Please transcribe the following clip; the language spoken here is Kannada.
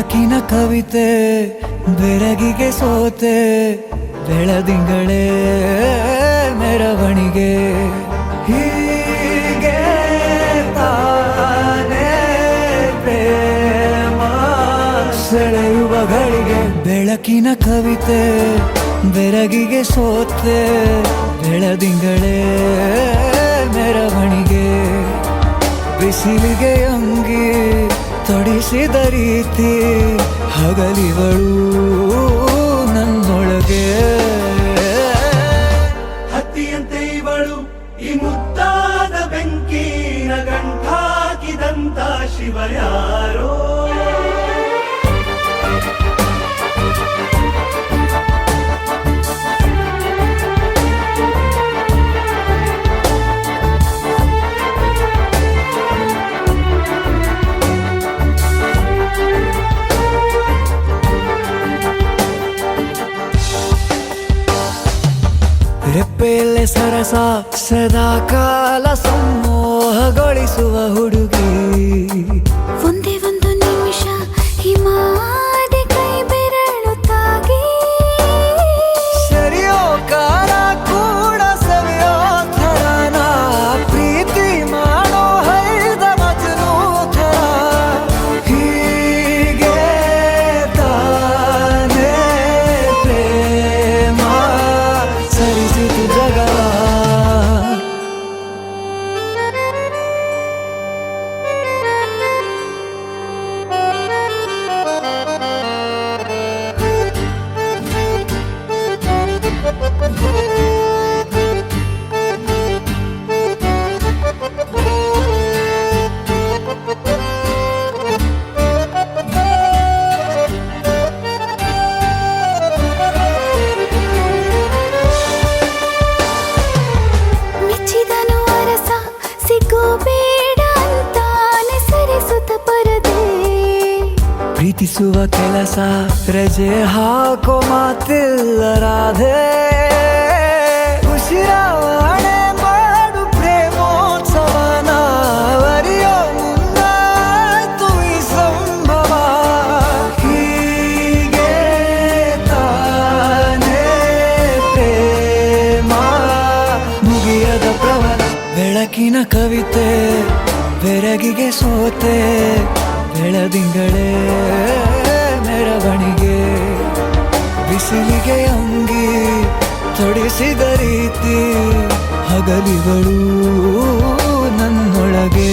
ಬೆಳಕಿನ ಕವಿತೆ ಬೆರಗಿಗೆ ಸೋತೆ ಬೆಳದಿಂಗಳೇ ಮೆರವಣಿಗೆ ಹೀಗೆ ತಾನೇ ಪ್ರೇಮ ಸೆಳೆಯುವ ಗಳಿಗೆ ಬೆಳಕಿನ ಕವಿತೆ ಬೆರಗಿಗೆ ಸೋತೆ ಬೆಳದಿಂಗಳೇ ಮೆರವಣಿಗೆ ಬಿಸಿಲಿಗೆ ಅಂಗಿ ತೊಡಿಸಿದ ರೀತಿ ಹಗಲಿಗಳು ನನ್ನೊಳಗೆ ಹತ್ತಿಯಂತೆ ಇವಳು ಈ ಮುದ್ದಾದ ಬೆಂಕಿನ ಗಂಟಾಕಿದಂತ ಶಿವ ಯಾರೋ ರೆಪ್ಪೆಯಲ್ಲೇ ಸರಸ ಸದಾ ಕಾಲ ಸಂಮೋಹಗೊಳಿಸುವ ಹುಡುಗಿ ಒಂದೇ ಒಂದು ನಿಮಿಷ ಹಿಮಾದಿ ಕೈ ಬೆರಳು ತಾಗಿ ಸರಿಯೋ ಕಾಲ ಕೂಡ ಸವಿಯೋ ಥರನ ಪ್ರೀತಿ ಮಾಡೋ ಹೈದ ಮಜನು ಥರ ಹೀಗೆ ತಾನೇ ಪ್ರೇಮ ಸರಿಸಿತು ಜಗವ ಮೆಚ್ಚಿದನು ಅರಸ ಸಿಗೋ ಬೇಡ ಅಂತಾನೆ ಸರಿಸುತ್ತ ಪರದೆ ಪ್ರೀತಿಸುವ ಕೆಲಸ ರಜೆ ಹಾಕೋ ಮಾತಿಲ್ಲ ರಾಧೆ ಉಸಿರಾವಣೆ ಮಾಡು ಪ್ರೇಮೋತ್ಸವನ ಅರಿಯೋ ಮುಂದಾಯ್ತು ಈ ಸಂಭವ ಹೀಗೆ ತಾನೇ ಪ್ರೇಮ ಮುಗಿಯದ ಪ್ರವರ ಬೆಳಕಿನ ಕವಿತೆ ಬೆರಗಿಗೆ ಸೋತೆ ಬೆಳದಿಂಗಳೇ ಮೆರವಣಿಗೆ ಬಿಸಿಲಿಗೆ ಅಂಗಿ ತೊಡಿಸಿದ ರೀತಿ ಹಗಲಿಗಳು ನನ್ನೊಳಗೆ